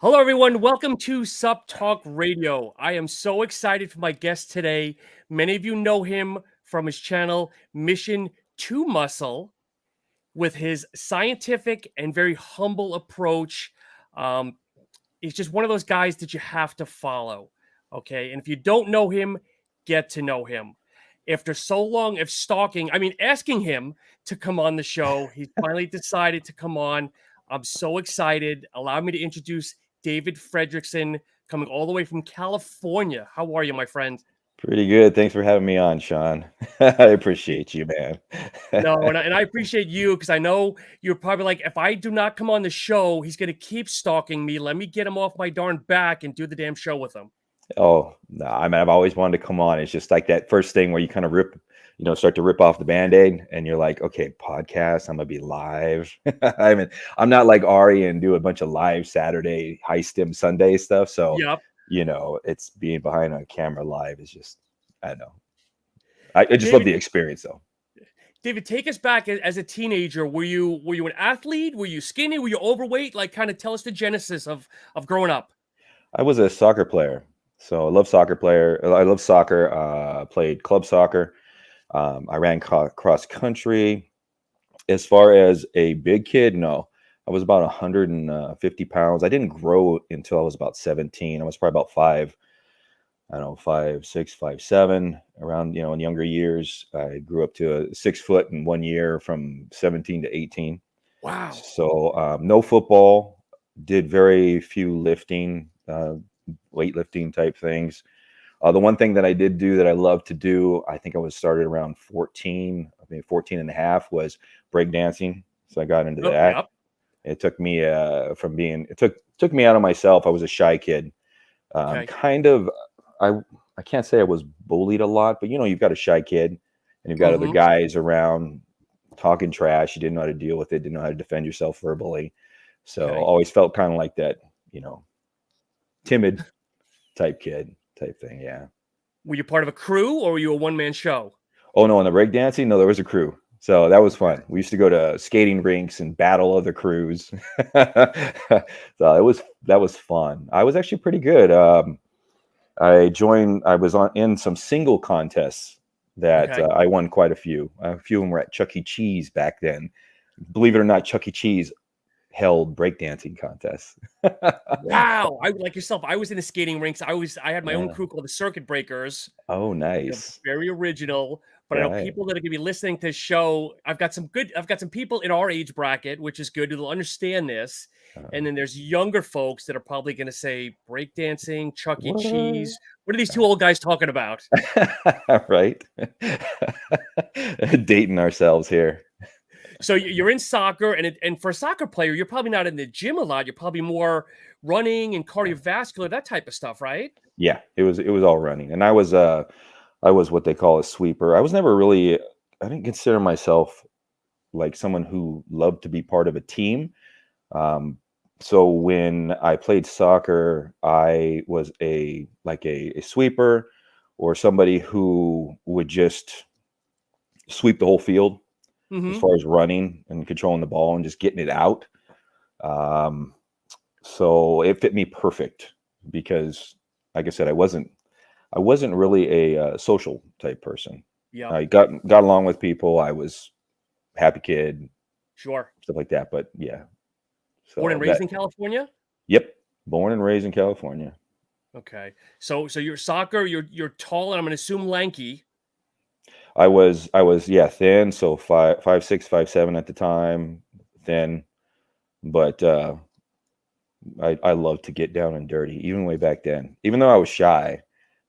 Hello, everyone. Welcome to Supp Talk Radio. I am so excited for my guest today. Many of you know him from his channel, Mission to Muscle, with his scientific and very humble approach. Um, he's just one of those guys that you have to follow. Okay. And if you don't know him, get to know him. After so long of stalking, asking him to come on the show, he finally decided to come on. I'm so excited. Allow me to introduce David Frederickson, coming all the way from California. How are you, my friend? Pretty good. Thanks for having me on, Sean. I appreciate you, man. No, and I appreciate you because I know you're probably like, if I do not come on the show, he's going to keep stalking me. Let me get him off my darn back and do the damn show with him. Oh, no, I've always wanted to come on. It's just like that first thing where you kind of start to rip off the Band-Aid and you're like, okay, podcast, I'm gonna be live. I'm not like Ari and do a bunch of live Saturday, high stim Sunday stuff. So, Yep. it's being behind a camera live is just, I don't know. I just love David, the experience though. David, take us back as a teenager. Were you an athlete? Were you skinny? Were you overweight? Like, kind of tell us the genesis of growing up. I was a soccer player. So I love soccer. Played club soccer. I ran cross country. As far as a big kid, no. I was about 150 pounds. I didn't grow until I was about 17. I was probably about I don't know, 5'6", 5'7", around, in younger years. I grew up to 6 foot in 1 year from 17 to 18. Wow. So no football, did very few lifting, weightlifting type things. The one thing that I did do that I love to do, I think I was started around 14, maybe 14 and a half, was breakdancing. So I got into Oh, that. yep. It took me took me out of myself. I was a shy kid. Okay. Kind of, I can't say I was bullied a lot, but you've got a shy kid and you've got other Mm-hmm. guys around talking trash. You didn't know how to deal with it, didn't know how to defend yourself verbally. So Okay. always felt kind of like that, timid type thing. Yeah. Were you part of a crew or were you a one-man show? Oh no, on the breakdancing, no, there was a crew. So that was fun. We used to go to skating rinks and battle other crews. So that was fun. I was actually pretty good. I was in some single contests that Okay. I won quite a few. A few of them were at Chuck E. Cheese back then. Believe it or not, Chuck E. Cheese held breakdancing contests. Wow. I like yourself. I was in the skating rinks. I had my own Yeah. crew called the Circuit Breakers. Oh, nice. Very original. But I know Right. people that are gonna be listening to this show. I've got some people in our age bracket, which is good. Who'll understand this. And then there's younger folks that are probably gonna say breakdancing, Chuck E. What? Cheese. What are these two old guys talking about? Right. Dating ourselves here. So you're in soccer, and for a soccer player, you're probably not in the gym a lot. You're probably more running and cardiovascular, that type of stuff, right? Yeah, it was all running. And I was what they call a sweeper. I was never really I didn't consider myself like someone who loved to be part of a team. Um, so when I played soccer, I was a sweeper or somebody who would just sweep the whole field as Mm-hmm. far as running and controlling the ball and just getting it out. Um, so it fit me perfect because, like I said, I wasn't really a social type person. Yep. I got along with people. I was happy kid, Sure. stuff like that. But yeah, Born and so raised that in California? yep, born and raised in California. Okay. So you're soccer, you're tall and I'm gonna assume lanky. I was yeah thin, so 5'6", 5'7" at the time, thin, but I love to get down and dirty, even way back then. Even though I was shy,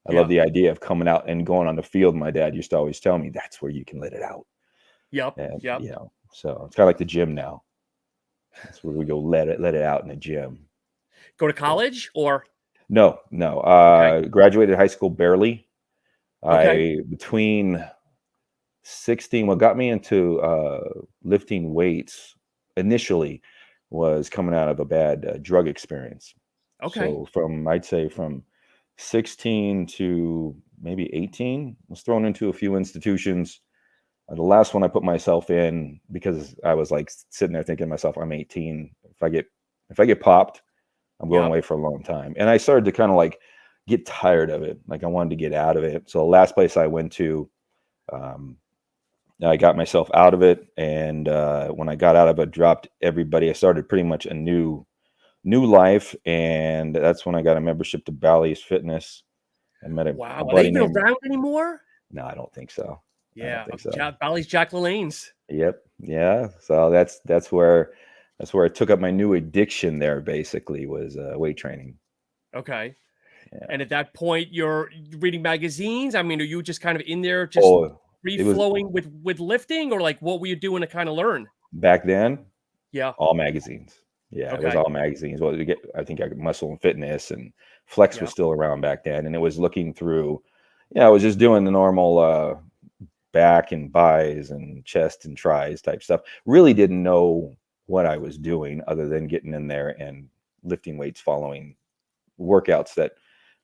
I love Yeah. the idea of coming out and going on the field. My dad used to always tell me that's where you can let it out. Yep. And Yep. so it's kind of like the gym now. That's where we go let it out in the gym. Go to So college or no. okay. Graduated high school barely. Okay. I between 16, what got me into lifting weights initially was coming out of a bad drug experience. Okay. So I'd say from 16 to maybe 18, was thrown into a few institutions. The last one I put myself in because I was like sitting there thinking to myself, I'm 18. If I get popped, I'm going Yep. away for a long time. And I started to kind of like get tired of it. Like I wanted to get out of it. So the last place I went to, um, I got myself out of it. And when I got out of it, dropped everybody. I started pretty much a new life. And that's when I got a membership to Bally's Fitness. I met a Wow. Are they buddy even named, around anymore? no, I don't think so. I don't Yeah. think so. Bally's Jack LaLanne's. Yep. Yeah. So that's where I took up my new addiction there, basically, was weight training. Okay. Yeah. And at that point, you're reading magazines. I mean, are you just kind of in there, just Oh, free it was flowing with lifting, or like what were you doing to kind of learn? back then, Yeah. all magazines. Yeah, it was Okay. all magazines. Well, I think Muscle and Fitness and Flex was Yeah. still around back then, and it was looking through. Yeah, I was just doing the normal back and buys and chest and tries type stuff. Really didn't know what I was doing other than getting in there and lifting weights, following workouts that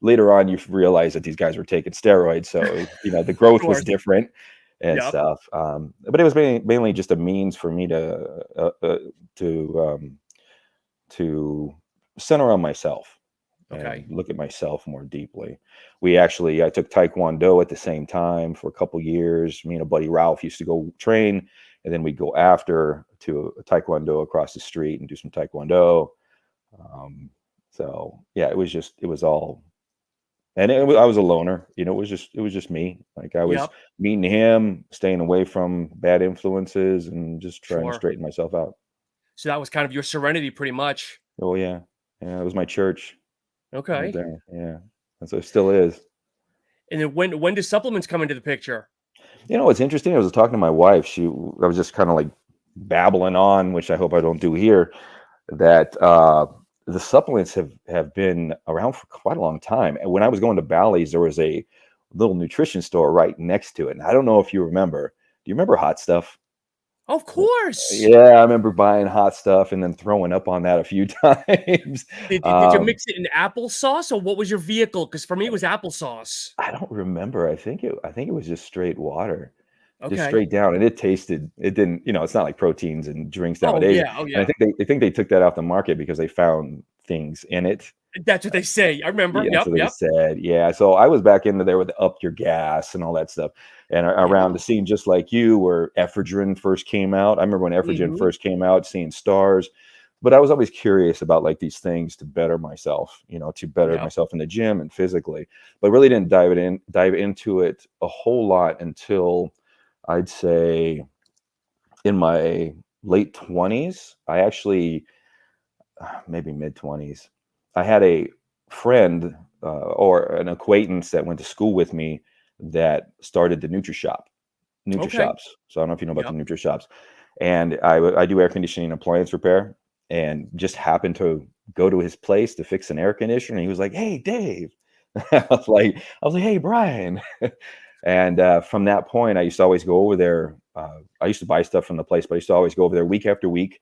later on you realize that these guys were taking steroids. So, the Of growth was course. different and Yep. stuff. But it was mainly just a means for me to center on myself and Okay. look at myself more deeply. I took Taekwondo at the same time for a couple years. Me and a buddy Ralph used to go train, and then we'd go after to a Taekwondo across the street and do some Taekwondo. So yeah, it was all, and I was a loner. It was just me. Like I was Yep. meeting him, staying away from bad influences, and just trying to Sure. straighten myself out. So that was kind of your serenity, pretty much. Oh yeah, yeah, it was my church right Okay. there. Yeah, and so it still is. And then when do supplements come into the picture? What's interesting? I was talking to my wife. I was just kind of like babbling on, which I hope I don't do here. That the supplements have been around for quite a long time. And when I was going to Bally's, there was a little nutrition store right next to it. And I don't know if you remember. Do you remember Hot Stuff? Of course. Yeah, I remember buying Hot Stuff and then throwing up on that a few times. Did you mix it in applesauce, or what was your vehicle? Because for me, it was applesauce. I don't remember. I think it was just straight water. Just Okay. straight down, and it didn't, it's not like proteins and drinks Oh nowadays, yeah. Oh and I yeah. think they took that off the market because they found things in it. That's what they say. I remember. Yeah, Yep. so they Yep. said, yeah, so I was back into there with the Up Your Gas and all that stuff, and around the Yeah. scene just like you, where ephedrine first came out. I remember when ephedrine Mhm. first came out, seeing stars, but I was always curious about like these things to better myself, to better Yep. myself in the gym and physically, but really didn't dive into it a whole lot until I'd say in my late 20s. I actually, maybe mid 20s, I had a friend or an acquaintance that went to school with me that started the Okay. Nutri-Shops. So I don't know if you know about the Yep. Nutri-Shops. And I do air conditioning appliance repair, and just happened to go to his place to fix an air conditioner. And he was like, "Hey, Dave." I was like, "Hey, Brian." And from that point, I used to always go over there. I used to buy stuff from the place, but I used to always go over there week after week.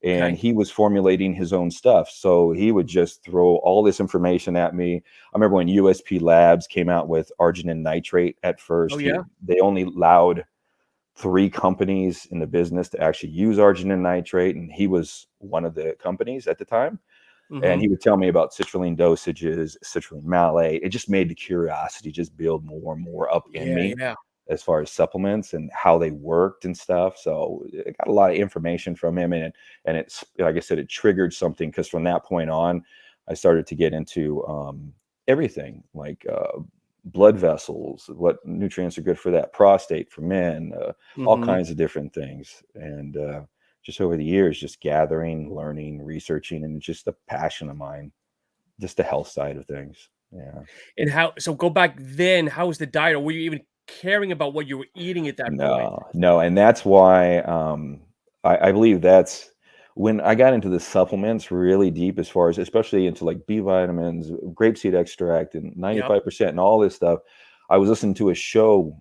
And Okay. he was formulating his own stuff. So he would just throw all this information at me. I remember when USP Labs came out with arginine nitrate at Oh first, yeah. they only allowed 3 companies in the business to actually use arginine nitrate. And he was one of the companies at the time. And Mhm. he would tell me about citrulline dosages, citrulline malate. It just made the curiosity just build more and more up in Yeah. me Yeah. as far as supplements and how they worked and stuff. So I got a lot of information from him, and it's, like I said, it triggered something, because from that point on, I started to get into everything, like blood vessels, what nutrients are good for that, prostate for men, all Mhm. kinds of different things. And just over the years, just gathering, learning, researching, and it's just a passion of mine, just the health side of things. Yeah. And how? So go back then. How was the diet? Or were you even caring about what you were eating at that point? No, no, and that's why I believe that's when I got into the supplements really deep, as far as especially into like B vitamins, grapeseed extract, and Yep. 95% and all this stuff. I was listening to a show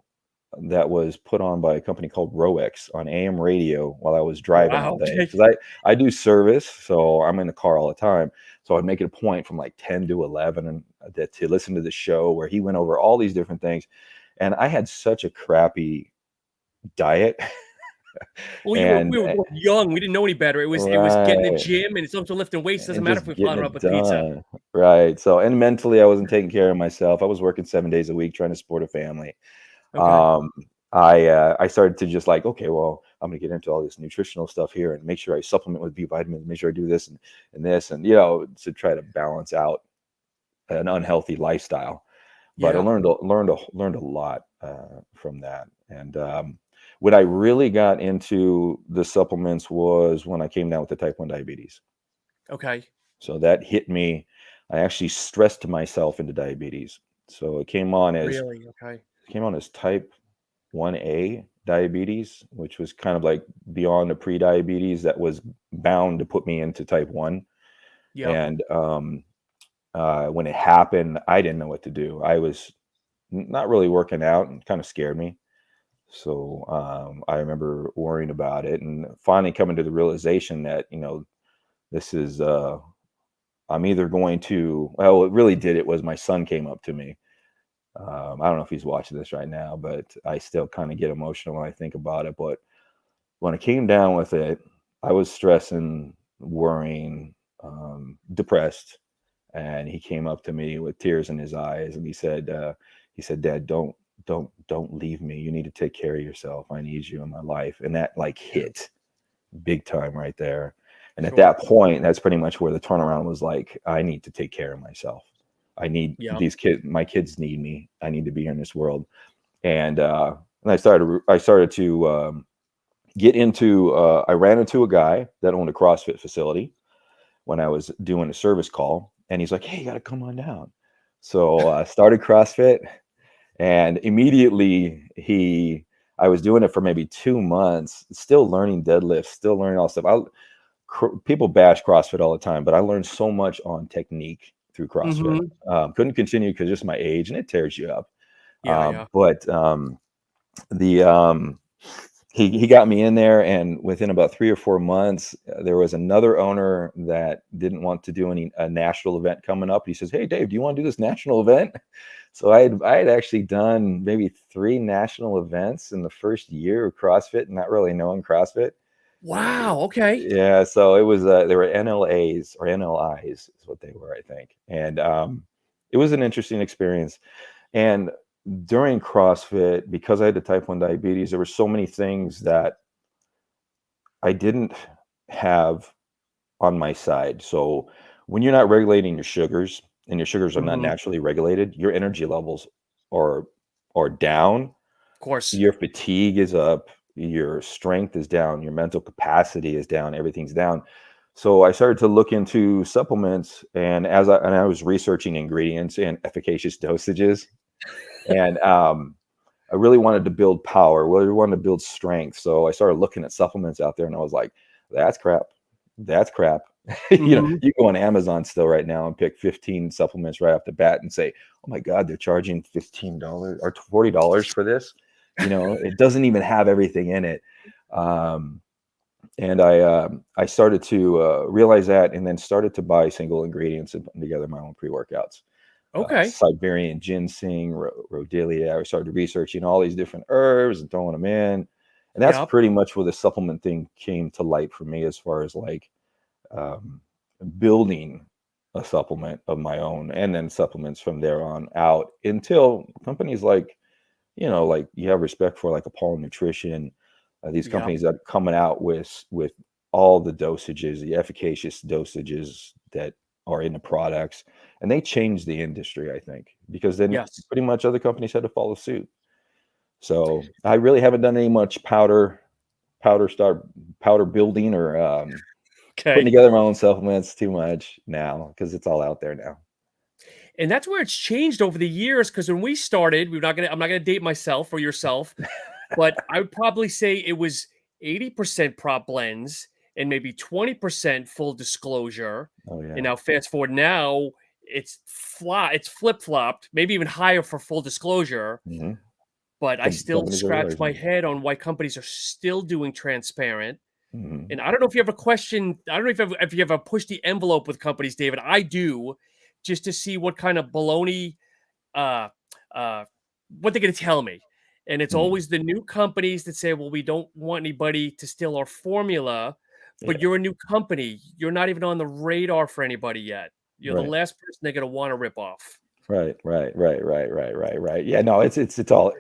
that was put on by a company called Roex on AM radio while I was driving all Wow. day, Okay. because I do service, so I'm in the car all the time. So I'd make it a point from like 10 to 11 and to listen to the show where he went over all these different things. And I had such a crappy diet Well, And we were both young. We didn't know any better. It was getting the right, gym, and it's also lifting weights. Doesn't and matter if just we getting followed up it with pizza. done. Right. So, and mentally, I wasn't taking care of myself. I was working 7 days a week trying to support a family. Okay. Um, I started to just like, okay, well, I'm gonna get into all this nutritional stuff here and make sure I supplement with B vitamins, make sure I do this and this, and to try to balance out an unhealthy lifestyle. But I Yeah. learned a lot from that. And when I really got into the supplements was when I came down with the type 1 diabetes. Okay. So that hit me. I actually stressed myself into diabetes. So it Really? Okay. came on as type 1A diabetes, which was kind of like beyond the pre-diabetes that was bound to put me into type 1. Yep. And when it happened, I didn't know what to do. I was not really working out and kind of scared me. So I remember worrying about it and finally coming to the realization that, this is, I'm either going to, well, what really did it was my son came up to me. I don't know if he's watching this right now, but I still kind of get emotional when I think about it. But when I came down with it, I was stressing, worrying, depressed. And he came up to me with tears in his eyes and he said, Dad, don't leave me. You need to take care of yourself. I need you in my life. And that like Yeah. hit big time right there. And at Sure. that point, that's pretty much where the turnaround was like, I need to take care of myself. I need Yep. these kids, my kids need me. I need to be here in this world. And I started to get into, I ran into a guy that owned a CrossFit facility when I was doing a service call. And he's like, hey, you got to come on down. So I started CrossFit. And immediately I was doing it for maybe 2 months, still learning deadlifts, still learning all stuff. People bash CrossFit all the time, but I learned so much on technique through CrossFit. Mm-hmm. Couldn't continue because just my age and it tears you up. Yeah. Yeah. But the he got me in there, and within about 3 or 4 months, there was another owner that didn't want to do a national event coming up. He says, "Hey, Dave, do you want to do this national event?" So I had actually done maybe 3 national events in the first year of CrossFit, not really knowing CrossFit. Wow. Okay. Yeah, so it was they were NLAs or NLIs is what they were, I think. And it was an interesting experience. And during CrossFit, because I had the type 1 diabetes, there were so many things that I didn't have on my side. So when you're not regulating your sugars and your sugars are not Mm-hmm. Of naturally regulated, your energy levels are are down, course. your fatigue is up, your strength is down, your mental capacity is down, everything's down. So I started to look into supplements, and I was researching ingredients and efficacious dosages, and I really wanted to build power, really wanted to build strength. So I started looking at supplements out there, and I was like, "That's crap. That's crap." Mm-hmm. You go on Amazon still right now and pick 15 supplements right off the bat and say, "Oh my God, they're charging $15 or $40 for this." It doesn't even have everything in it. Um, and I started to realize that, and then started to buy single ingredients and put together my own pre-workouts. Okay. Siberian ginseng, rhodiola. I started researching all these different herbs and throwing them in, and that's Yep. pretty much where the supplement thing came to light for me, as far as like um, building a supplement of my own, and then supplements from there on out until companies like you have respect for, like Apollo Nutrition, these Yep. companies that are coming out with all the dosages, the efficacious dosages that are in the products, and they changed the industry, I think, because then Yes. pretty much other companies had to follow suit. So I really haven't done any much start powder building or putting Okay. together my own supplements too much now, because it's all out there now. And that's where it's changed over the years. Because when we started, I'm not gonna date myself or yourself, but I would probably say it was 80% prop blends and maybe 20% full disclosure. Oh And yeah. now fast forward now, it's flip-flopped, maybe even higher for full disclosure. Hmm. But I still Companies are scratch my realizing. head on why companies are still doing transparent. Hmm. And I don't know if you ever question, I don't know if you ever push the envelope with companies, David. I do, just to see what kind of baloney, uh, uh, what they're going to tell me. And it's Mm, always the new companies that say, well, we don't want anybody to steal our formula, but yeah. you're a new company. You're not even on the radar for anybody yet. You're the Right. last person they're going to want to rip off. Right. Right. Right. Right. Right. Right. Right. Yeah. No. It's all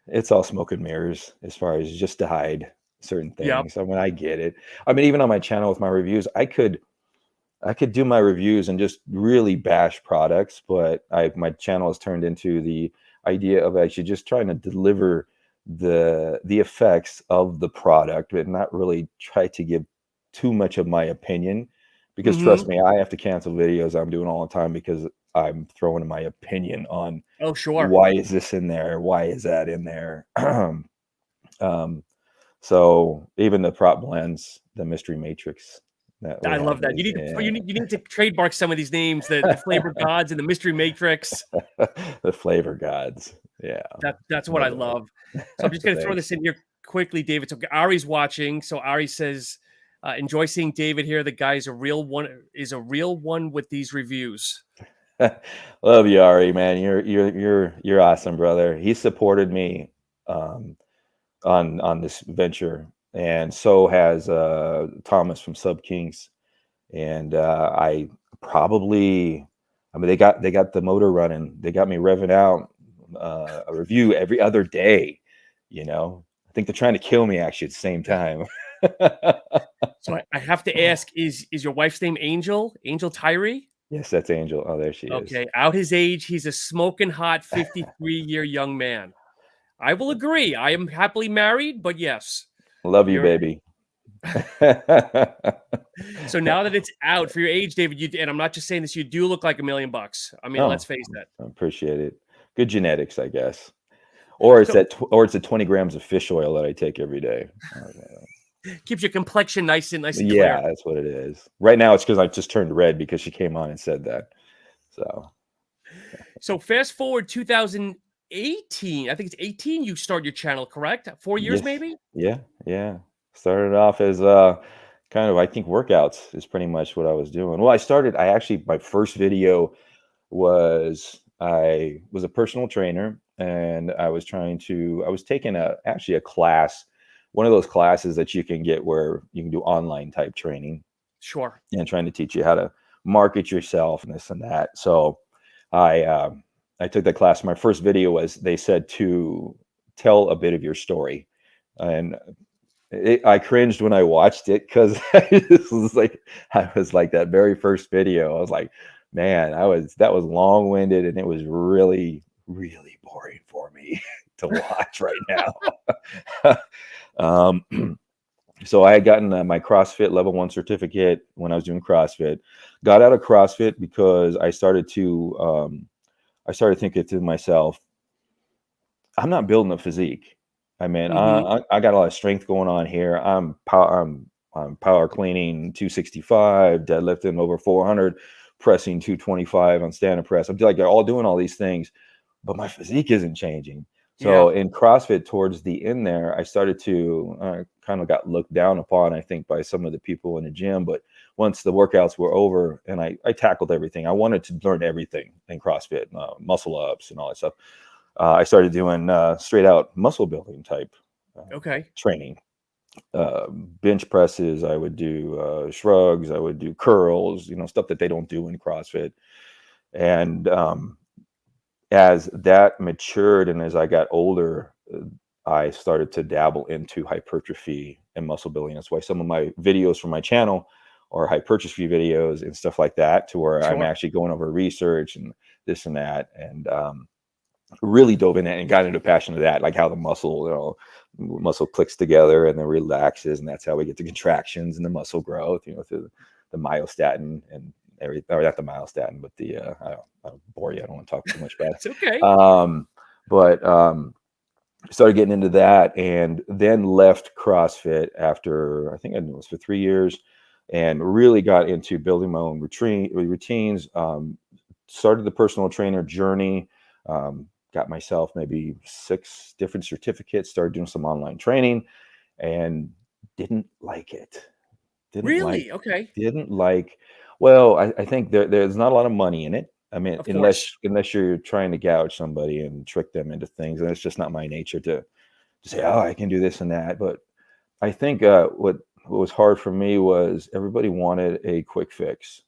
it's all smoke and mirrors as far as just to hide certain Yep. things. I mean, I get it. I mean, even on my channel with my reviews, I could do my reviews and just really bash products, but my channel has turned into the idea of actually just trying to deliver the effects of the product, but not really try to give too much of my opinion. Because trust Hmm. me, I have to cancel videos I'm doing all the time because I'm throwing my opinion on Oh, sure. why is this in there? Why is that in there? um, so even the prop blends, the mystery matrix that we I have love that. is You need to trademark some of these names, the flavor gods and the mystery matrix. the flavor gods. Yeah, That's what I love it. love. So I'm just going to throw Thanks. this in here quickly, David. So Ari's watching. So Ari says, enjoy seeing David here. The guy is a real one with these reviews. Love you, Ari, man. You're awesome, brother. He supported me um, on this venture, and so has Thomas from Sub Kings. And I probably, I mean, they got the motor running. They got me revving out a review every other day. You know, I think they're trying to kill me actually at the same time. So I have to ask, is your wife's name Angel? Angel Tyree? Yes, that's Angel. Oh, there she is. Okay. Out his age, he's a smoking hot 53-year young man. I will agree. I am happily married, but yes, Love you, you're baby. so now that it's out for your age, David, and I'm not just saying this, you do look like $1,000,000. I mean, let's Oh, face it. I appreciate it. Good genetics, I guess. Or it's So or it's the 20 grams of fish oil that I take every day. keeps your complexion nice and Yeah, clear. that's what it is. Right now, it's because I just turned red because she came on and said that. So So fast forward 2018. I think it's 18 you start your channel, correct? 4 years yes, maybe? yeah, yeah. Started off as kind of I think workouts is pretty much what I was doing. Well, I actually my first video was I was a personal trainer and I was taking a class, one of those classes that you can get where you can do online type training Sure. and trying to teach you how to market yourself and this and that. So I took that class. My first video was they said to tell a bit of your story, and I cringed when I watched it because I was like that very first video. I was like, man, that was long winded and it was really really boring for me to watch right now. um, so I had gotten my CrossFit level 1 certificate when I was doing CrossFit. Got out of CrossFit because I started thinking to myself, I'm not building a physique. I mean, Hmm. I got a lot of strength going on here. I'm power cleaning 265, deadlifting over 400, pressing 225 on stand-up press. I'm like all doing all these things, but my physique isn't changing. Yeah. So in CrossFit, towards the end there, I started to kind of got looked down upon, I think, by some of the people in the gym. But once the workouts were over and I tackled everything, I wanted to learn everything in CrossFit, muscle ups and all that stuff. I started doing straight out muscle building type Okay. training. Bench presses, I would do shrugs, I would do curls, stuff that they don't do in CrossFit. And as that matured and as I got older, I started to dabble into hypertrophy and muscle building. That's why some of my videos from my channel are hypertrophy videos and stuff like that, to where I'm Sure. actually going over research and this and that. And really dove in it and got into passion of that, like how the muscle clicks together and then relaxes, and that's how we get the contractions and the muscle growth, through the myostatin and everything, or not the myostatin, but the I'll bore you. I don't want to talk too much about It's okay. it. But started getting into that, and then left CrossFit after I think it was for 3 years, and really got into building my own routines. Started the personal trainer journey. Got myself maybe 6 different certificates. Started doing some online training, and didn't like it. Didn't like. Really? Okay. Didn't like. Well, I think there's not a lot of money in it. I mean, Of course. unless you're trying to gouge somebody and trick them into things, and it's just not my nature to say, oh, I can do this and that. But I think what was hard for me was everybody wanted a quick fix,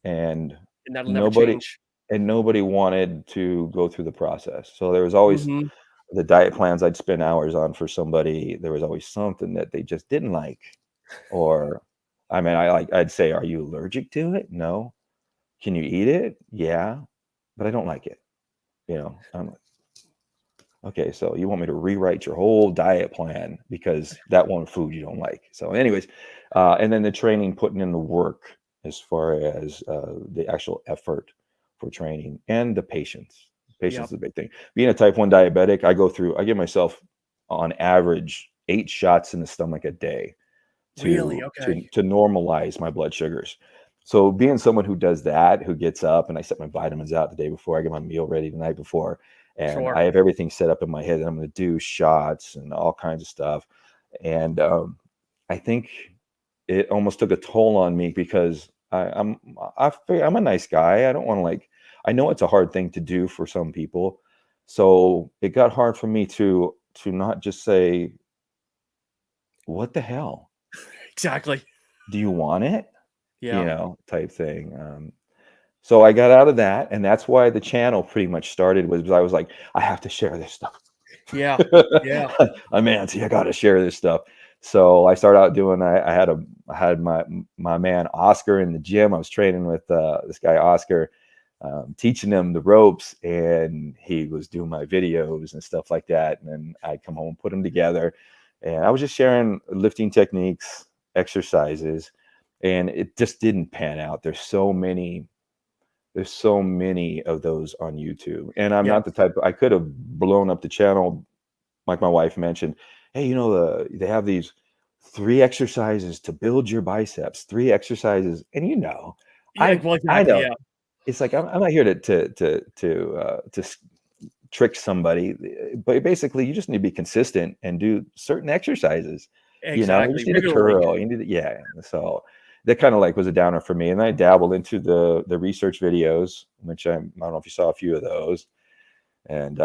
and And that'll never nobody change. nobody wanted to go through the process. So there was always Mhm. the diet plans I'd spend hours on for somebody. There was always something that they just didn't like, or I mean, I'd say, are you allergic to it? No. Can you eat it? Yeah, but I don't like it. I'm like, okay, so you want me to rewrite your whole diet plan because that one food you don't like. So, anyways, and then the training, putting in the work as far as the actual effort for training and the patience. Patience Yep. is a big thing. Being a type 1 diabetic, I give myself on average 8 shots in the stomach a day Really? Okay. to normalize my blood sugars. So being someone who does that, who gets up and I set my vitamins out the day before, I get my meal ready the night before, and Sure. I have everything set up in my head that I'm going to do shots and all kinds of stuff. And I think it almost took a toll on me because I'm a nice guy. I don't want to I know it's a hard thing to do for some people. So it got hard for me to not just say, what the hell? Exactly. Do you want it? Yeah. Type thing. So I got out of that, and that's why the channel pretty much started was I was like, I have to share this stuff. Yeah. Yeah. I'm antsy. I got to share this stuff. So I started out doing. I had my man Oscar in the gym. I was training with this guy Oscar, teaching him the ropes, and he was doing my videos and stuff like that. And then I'd come home, put them together, and I was just sharing lifting techniques, exercises, and it just didn't pan out. There's so many of those on YouTube, and I'm Yeah. not the type. I could have blown up the channel, like my wife mentioned. Hey, they have these 3 exercises to build your biceps. 3 exercises, and Yeah. Well, I exactly. know. Yeah. It's like I'm not here to trick somebody, but basically, you just need to be consistent and do certain exercises. You Exactly. just need to Regularly. curl. You need to, yeah. So that kind of was a downer for me. And then I dabbled into the research videos, which I don't know if you saw a few of those, and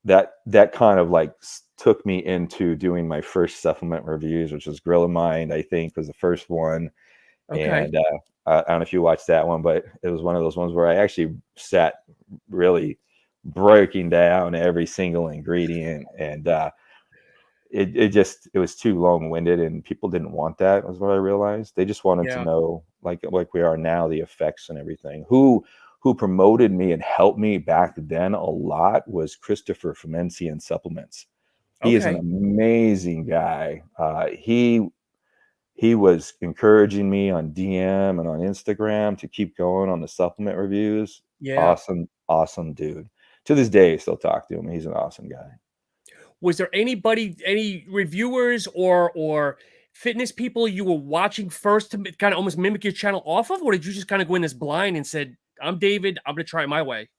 that kind of took me into doing my first supplement reviews, which was Gorilla Mind, I think was the first one. Okay. And I don't know if you watched that one, but it was one of those ones where I actually sat really breaking down every single ingredient, and it was too long-winded, and people didn't want that, was what I realized. They just wanted to Yeah. know, like we are now, the effects and everything. Who promoted me and helped me back then a lot was Christopher from NCN Supplements. He is an Okay. amazing guy. He was encouraging me on DM and on Instagram to keep going on the supplement reviews. Yeah. Awesome, awesome dude. To this day, I still talk to him. He's an awesome guy. Was there any reviewers or fitness people you were watching first to kind of almost mimic your channel off of, or did you just kind of go in this blind and said, "I'm David. I'm gonna try it my way."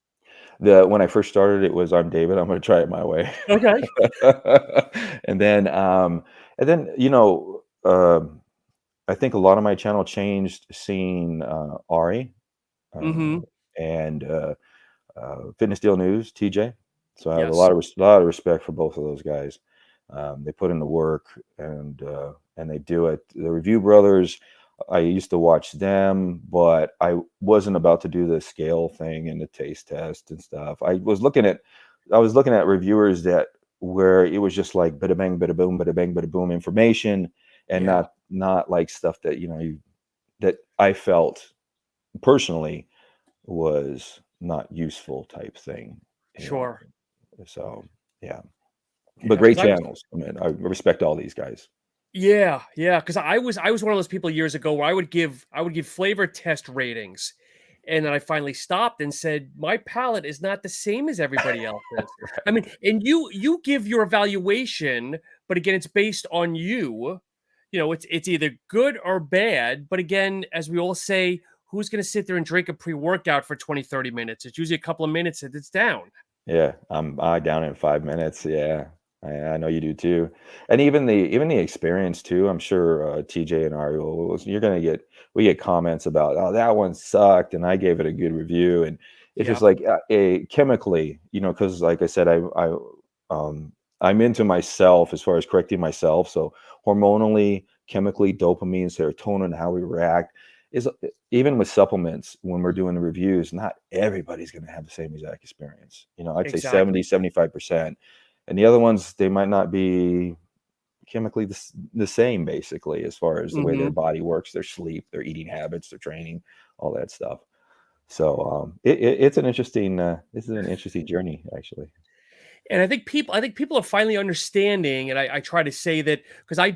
When I first started, it was, I'm David. I'm going to try it my way. Okay. and then, um, and then, I think a lot of my channel changed seeing Ari uh, Mm-hmm. and Fitness Deal News, TJ. So I have a Yes. lot of respect for both of those guys. They put in the work, and they do it. The Review Brothers, I used to watch them, but I wasn't about to do the scale thing and the taste test and stuff. I was looking at reviewers that where it was just like bada bang, bada boom information, and Yeah. not like stuff that that I felt personally was not useful type thing. You know, Sure. so yeah, but Yeah. great Because I was. channels. I mean, I respect all these guys. Yeah. Yeah. Because I was one of those people years ago where I would give flavor test ratings, and then I finally stopped and said my palate is not the same as everybody else's. I mean, and you give your evaluation, but again, it's based on you. It's either good or bad. But again, as we all say, who's going to sit there and drink a pre-workout for 20, 30 minutes? It's usually a couple of minutes and it's down. Yeah, I'm down in 5 minutes. Yeah, I know you do too, and even the experience too. I'm sure TJ and Ari you're gonna get we get comments about, oh, that one sucked and I gave it a good review, and it's just Yep. like chemically, because like I said, um I'm into myself as far as correcting myself. So hormonally, chemically, dopamine, serotonin, how we react is even with supplements when we're doing the reviews, not everybody's going to have the same exact experience. I'd say Exactly. 70-75%. And the other ones, they might not be chemically the same, basically, as far as the way their Hmm. body works, their sleep, their eating habits, their training, all that stuff. So it's an interesting this is an interesting journey, actually. And I think people are finally understanding, and I try to say that because I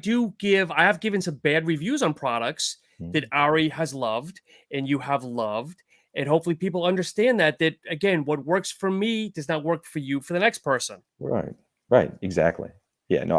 have given some bad reviews on products that Mhm. Ari has loved and you have loved. And hopefully people understand that again, what works for me does not work for you for the next person. Right. Right. Exactly. Yeah. No,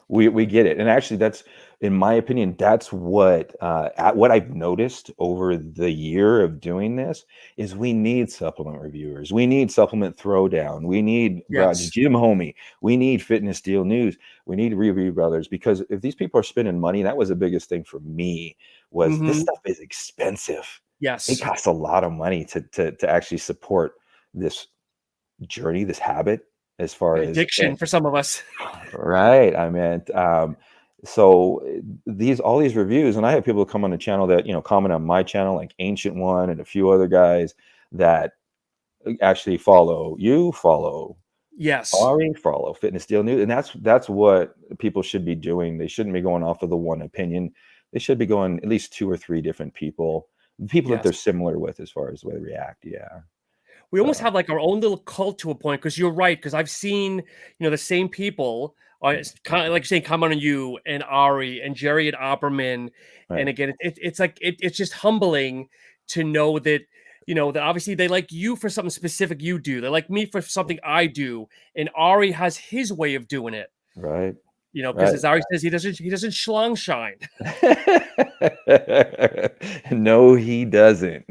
we get it, and actually, that's in my opinion, that's what I've noticed over the year of doing this is we need supplement reviewers, we need supplement throwdown, we need Yes. Jim Homey, we need Fitness Deal News, we need Review Brothers, because if these people are spending money, that was the biggest thing for me was this Hmm. stuff is expensive. It Yes. costs a lot of money to actually support this journey, this habit, as far as Addiction for some of us. right. I meant so these all these reviews, and I have people come on the channel that comment on my channel, like Ancient One and a few other guys that actually follow Yes. Ari, follow Fitness Deal News, and that's what people should be doing. They shouldn't be going off of the one opinion. They should be going at least two or three different people that Yes. they're similar with as far as the way they react. Yeah. We almost So have like our own little cult to a point because you're right. Because I've seen, the same people, it's kind of like saying, comment on you and Ari and Jerry and Opperman. And right. again, it's like, it's just humbling to know that, that obviously they like you for something specific you do. They like me for something I do. And Ari has his way of doing it, Right. because Right. as Ari says, he doesn't schlong shine. No, he doesn't.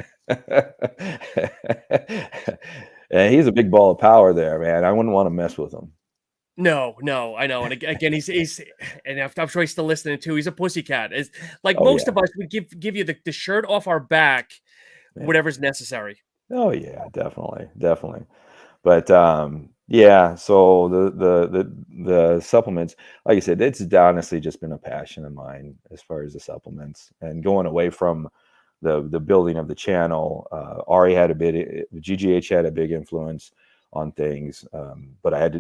And he's a big ball of power there, man. I wouldn't want to mess with him. No, no, I know, and again, he's and I'm sure he's still listening too. He's a pussycat. Is like Oh most yeah, of us would give you the shirt off our back, yeah. whatever's necessary. Oh yeah, definitely, definitely. But yeah. So the supplements, like I said, it's honestly just been a passion of mine as far as the supplements and going away from the building of the channel. Ari had a bit, GGH had a big influence on things, but I've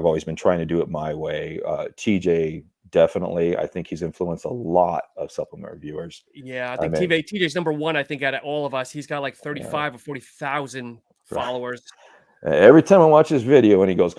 always been trying to do it my way. TJ definitely, I think he's influenced a lot of supplement reviewers. Yeah, I I think mean, TJ's number one. I think out of all of us, he's got like uh, 35 or 40,000 right. followers. Every time I watch this video and he goes,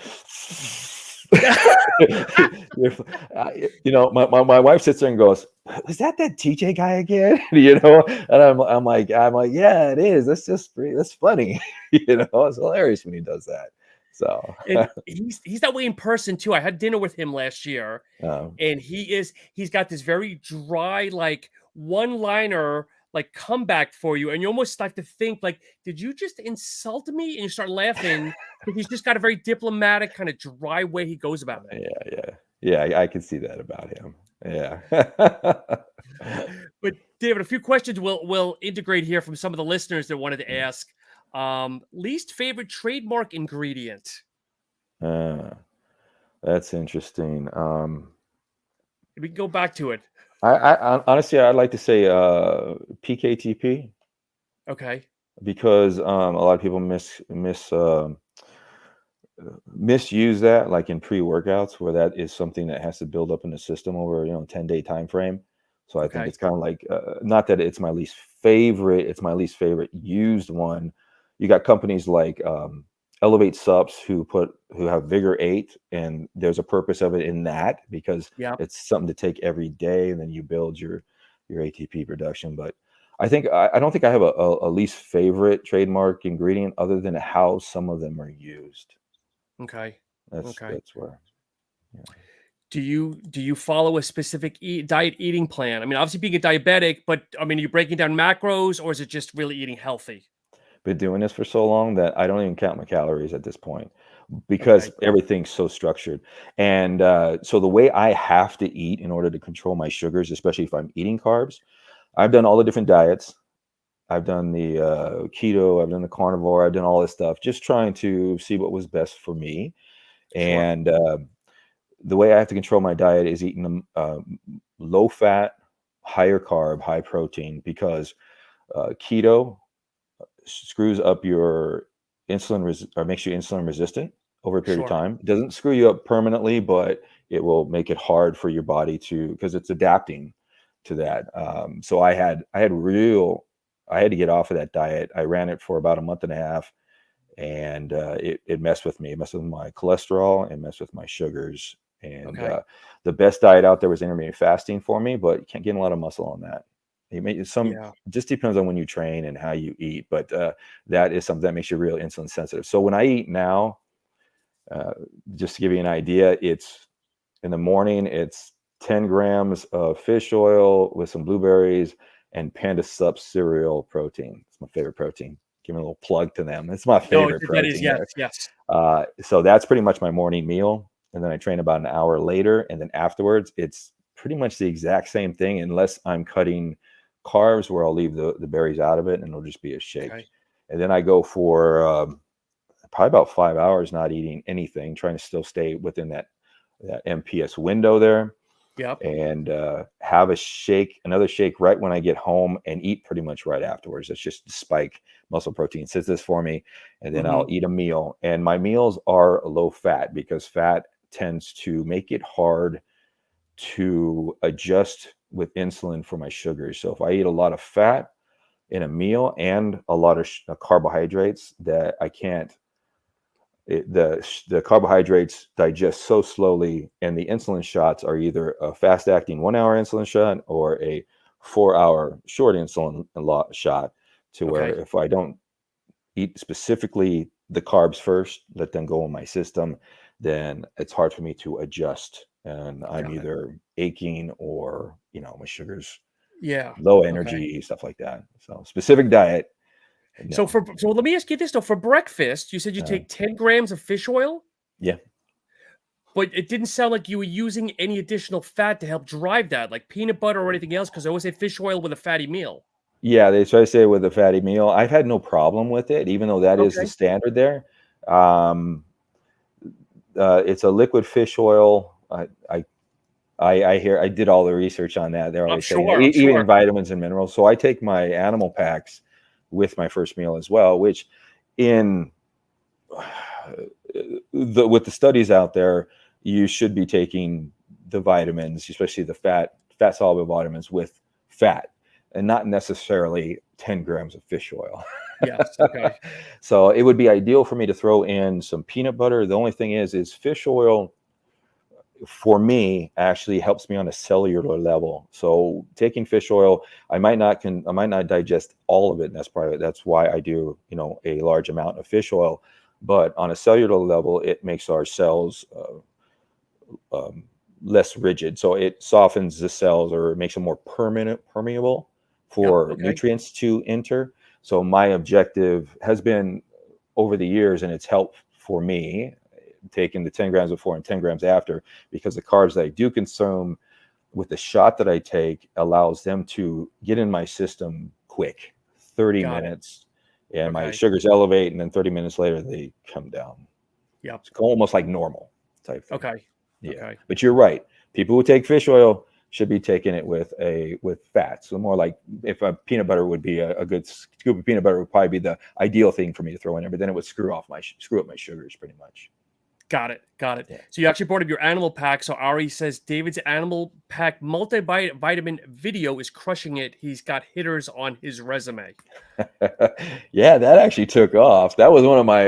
You're my wife sits there and goes, "Is that TJ guy again?" And I'm like, yeah, it is. That's funny. It's hilarious when he does that. So, And he's that way in person too. I had dinner with him last year, um, and he's got this very dry, like one-liner, like comeback for you, and you almost like to think like, did you just insult me? And you start laughing because he's just got a very diplomatic, kind of dry way he goes about it. yeah, yeah, yeah. I can see that about him. Yeah. But David, a few questions will integrate here from some of the listeners that wanted to ask. Least favorite trademark ingredient. Uh, that's interesting. We can go back to it. Honestly, I'd like to say PKTP, Okay. because a lot of people misuse that, like in pre-workouts, where that is something that has to build up in the system over 10-day time frame. So I think Okay. it's kind of like, not that it's my least favorite, it's my least favorite used one. You got companies like Elevate Supps who have Vigor 8, and there's a purpose of it in that, because Yeah. it's something to take every day, and then you build your ATP production. But I don't think I have a least favorite trademark ingredient other than how some of them are used. Okay. That's Okay. that's where, yeah. Do you follow a specific diet eating plan? I mean, obviously being a diabetic, but I mean, are you breaking down macros, or is it just really eating healthy? Been doing this for so long that I don't even count my calories at this point. because Okay. everything's so structured. And so the way I have to eat in order to control my sugars, especially if I'm eating carbs, I've done all the different diets. I've done the keto, I've done the carnivore, I've done all this stuff, just trying to see what was best for me. Sure. And the way I have to control my diet is eating low fat, higher carb, high protein, because keto screws up your or makes you insulin resistant over a period of Sure. time. It doesn't screw you up permanently, but it will make it hard for your body because it's adapting to that. So I had to get off of that diet. I ran it for about a month and a half, and it messed with me. It messed with my cholesterol and messed with my sugars. And Okay. the best diet out there was intermittent fasting for me, but you can't gain a lot of muscle on that. Yeah. Just depends on when you train and how you eat, but that is something that makes you real insulin sensitive. So when I eat now, uh, just to give you an idea, it's in the morning, it's 10 grams of fish oil with some blueberries and Panda Sup cereal protein. It's my favorite protein. Give me a little plug to them. It's my No, favorite that is protein yes, there. yes. So that's pretty much my morning meal. And then I train about an hour later. And then afterwards, it's pretty much the exact same thing, unless I'm cutting carbs where I'll leave the berries out of it and it'll just be a shake. Okay. And then I go for probably about 5 hours not eating anything, trying to still stay within that MPS window there, Yep. and have another shake right when I get home, and eat pretty much right afterwards. That's just to spike muscle protein synthesis for me. And then Hmm. I'll eat a meal. And my meals are low fat because fat tends to make it hard to adjust with insulin for my sugars. So if I eat a lot of fat in a meal and a lot of carbohydrates, that I can't the carbohydrates digest so slowly, and the insulin shots are either a fast acting 1 hour insulin shot or a 4 hour short insulin shot, to where Okay. if I don't eat specifically the carbs first, let them go in my system, then it's hard for me to adjust, and I'm Got it. either aching or my sugars Yeah. low Okay. energy, stuff like that. So specific diet. So No. so let me ask you this though. For breakfast, you said you uh, take 10 grams of fish oil, yeah. but it didn't sound like you were using any additional fat to help drive that, like peanut butter or anything else, because I always say fish oil with a fatty meal. Yeah, they try to say with a fatty meal. I've had no problem with it, even though that is the Okay. standard there. Um, it's a liquid fish oil. I hear I did all the research on that. They're I'm always saying that, sure. I'm even sure. vitamins and minerals. So I take my animal packs with my first meal as well, which in with the studies out there, you should be taking the vitamins, especially the fat soluble vitamins, with fat, and not necessarily 10 grams of fish oil. Yes. Okay. So it would be ideal for me to throw in some peanut butter. The only thing is fish oil for me actually helps me on a cellular level. So taking fish oil, I might not digest all of it, and that's part of it. That's why I do, a large amount of fish oil. But on a cellular level, it makes our cells less rigid. So it softens the cells, or makes them more permeable Yep. for Okay. nutrients to enter. So my objective has been over the years, and it's helped for me, taking the 10 grams before and 10 grams after, because the carbs that I do consume with the shot that I take allows them to get in my system quick, 30 Got it. minutes, and my Okay. sugars elevate, and then 30 minutes later they come down. Yep. It's almost like normal type thing. Okay. Yeah, Okay. but you're right. People who take fish oil should be taking it with fat. So more like, if a peanut butter would be a good scoop of peanut butter, would probably be the ideal thing for me to throw in there. But then it would screw up my sugars pretty much. Got it. Got it. Yeah. So you actually brought up your animal pack. So Ari says David's animal pack multivitamin video is crushing it. He's got hitters on his resume. Yeah, that actually took off. That was one of my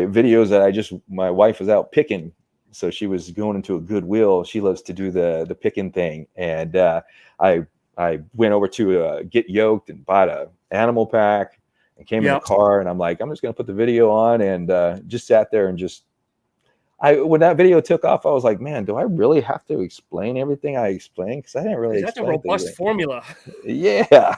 videos that my wife was out picking. So she was going into a Goodwill. She loves to do the picking thing. And I went over to Get Yoked and bought a animal pack, and came in the Yep. car, and I'm like, I'm just going to put the video on, and just sat there and when that video took off, I was like, man, do I really have to explain everything I explained? Because I didn't really Because that's a explain robust things. formula. Yeah.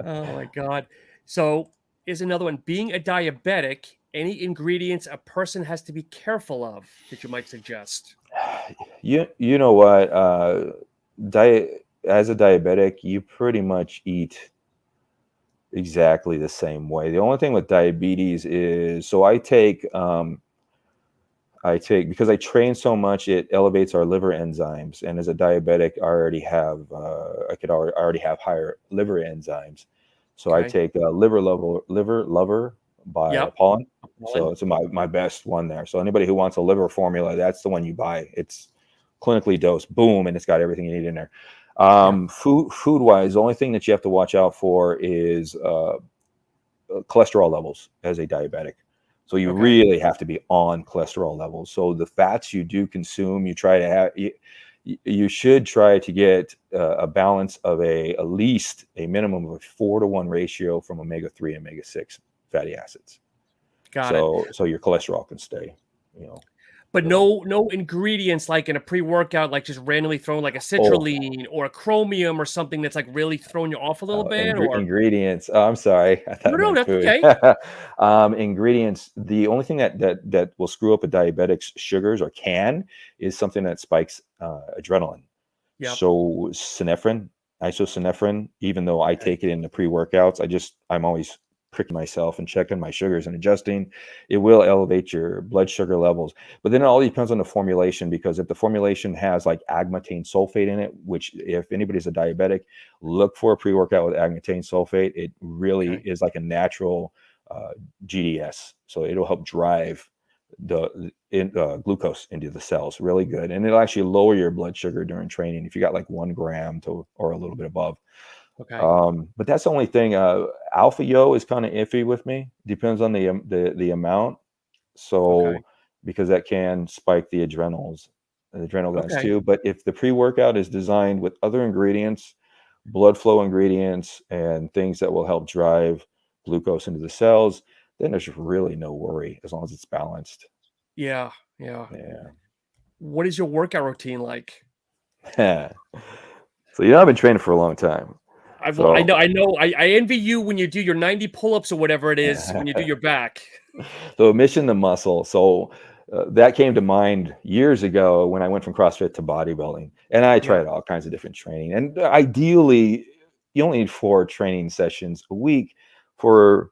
Oh my God. So is another one. Being a diabetic, any ingredients a person has to be careful of that you might suggest? You know what? Diet as a diabetic, you pretty much eat exactly the same way. The only thing with diabetes is so I take because I train so much, it elevates our liver enzymes. And as a diabetic, I already have higher liver enzymes. So I Okay. take liver lover by Yep. Apollon. So Apollon. it's my best one there. So anybody who wants a liver formula, that's the one you buy. It's clinically dosed, boom, and it's got everything you need in there. Yep. Food wise, the only thing that you have to watch out for is cholesterol levels as a diabetic. So you Okay. really have to be on cholesterol levels. So the fats you do consume, you try to have, you should try to get a balance of at least a minimum of a 4-to-1 ratio from omega-3 and omega-6 fatty acids. Got it. So your cholesterol can stay, you know, But uh, no ingredients like in a pre-workout, like just randomly thrown like a oh, citrulline or a chromium or something that's like really throwing you off a little bit, or ingredients. Oh, I'm sorry. I thought no, it no, meant that's food. okay. Ingredients. The only thing that will screw up a diabetic's sugars or can is something that spikes adrenaline. Yep. So synephrine, isosynephrine, even though I Okay. take it in the pre-workouts, I'm always pricking myself and checking my sugars and adjusting. It will elevate your blood sugar levels. But then it all depends on the formulation, because if the formulation has like agmatane sulfate in it, which if anybody's a diabetic, look for a pre-workout with agmatane sulfate. It really Okay. is like a natural uh, GDS. So it'll help drive glucose into the cells really good, and it'll actually lower your blood sugar during training if you got like 1 gram to or a little bit above. Okay. But that's the only thing. Alpha yo is kind of iffy with me. Depends on the amount. Okay. So because that can spike the adrenal glands Okay. too. But if the pre-workout is designed with other ingredients, blood flow ingredients, and things that will help drive glucose into the cells, then there's really no worry as long as it's balanced. Yeah. Yeah. Yeah. What is your workout routine like? So I've been training for a long time. I know, So I envy you when you do your 90 pull-ups or whatever it is when you do your back. so mission the muscle. So that came to mind years ago when I went from CrossFit to bodybuilding, and I Yeah. tried all kinds of different training. And ideally, you only need 4 training sessions a week for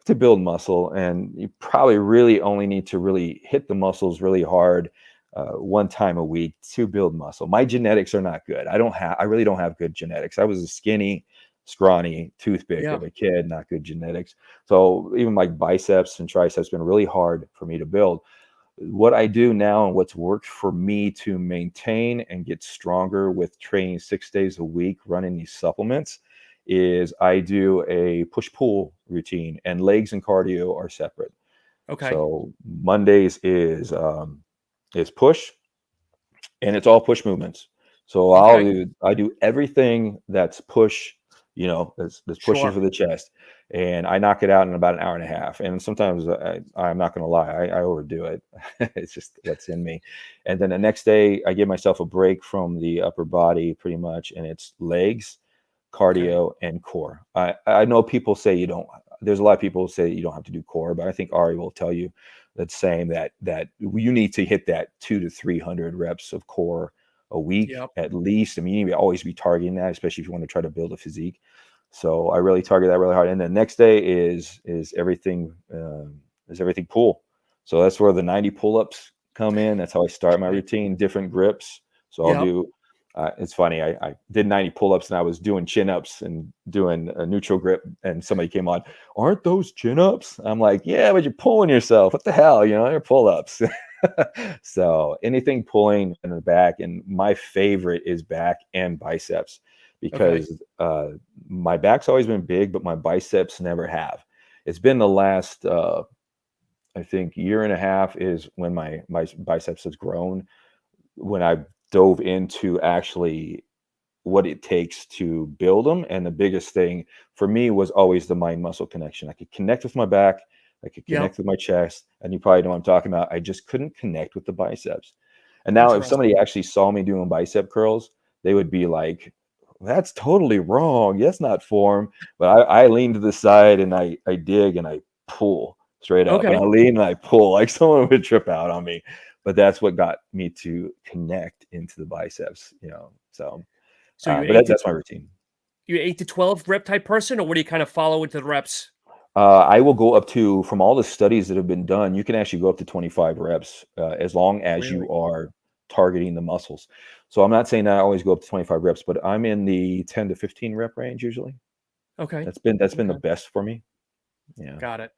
to build muscle, and you probably really only need to really hit the muscles really hard 1 time a week to build muscle. My genetics are not good. I really don't have good genetics. I was a skinny, scrawny toothpick Yeah. of a kid, not good genetics. So even my biceps and triceps been really hard for me to build. What I do now and what's worked for me to maintain and get stronger with training 6 days a week, running these supplements, is I do a push pull routine, and legs and cardio are separate. Okay. So Mondays is push, and it's all push movements. So Okay. I do everything that's push, that's pushing Sure. for the chest, and I knock it out in about an hour and a half. And sometimes I'm not going to lie, I overdo it. It's just what's in me. And then the next day, I give myself a break from the upper body, pretty much, and it's legs, Okay. cardio, and core. I know people say you don't. There's a lot of people who say you don't have to do core, but I think Ari will tell you that's saying that you need to hit that 200 to 300 reps of core a week Yep. at least. I mean, you need to always be targeting that, especially if you want to try to build a physique. So I really target that really hard. And the next day is everything pull. So that's where the 90 pull-ups come in. That's how I start my Okay. routine. Different grips. So I'll Yep. do. It's funny. I did 90 pull-ups and I was doing chin-ups and doing a neutral grip, and somebody came on, aren't those chin-ups? I'm like, yeah, but you're pulling yourself. What the hell? They're pull-ups. So anything pulling in the back, and my favorite is back and biceps, Okay. because my back's always been big, but my biceps never have. It's been the last, I think, year and a half is when my biceps has grown, when I dove into actually what it takes to build them. And the biggest thing for me was always the mind muscle connection. I could connect with my back, I could Yep. connect with my chest, and you probably know what I'm talking about. I just couldn't connect with the biceps. And now, if somebody Interesting. actually saw me doing bicep curls, they would be like, that's totally wrong. That's not form. But I lean to the side and I dig and I pull straight up. And I Okay. lean and I pull like someone would trip out on me. But that's what got me to connect into the biceps, So, So you but that's my routine. you 8 to 12 rep type person, or what do you kind of follow into the reps? I will go up to, from all the studies that have been done, you can actually go up to 25 reps as long as you Really? are targeting the muscles. So I'm not saying I always go up to 25 reps, but I'm in the 10 to 15 rep range usually. Okay. That's been the Okay. best for me. Yeah. Got it.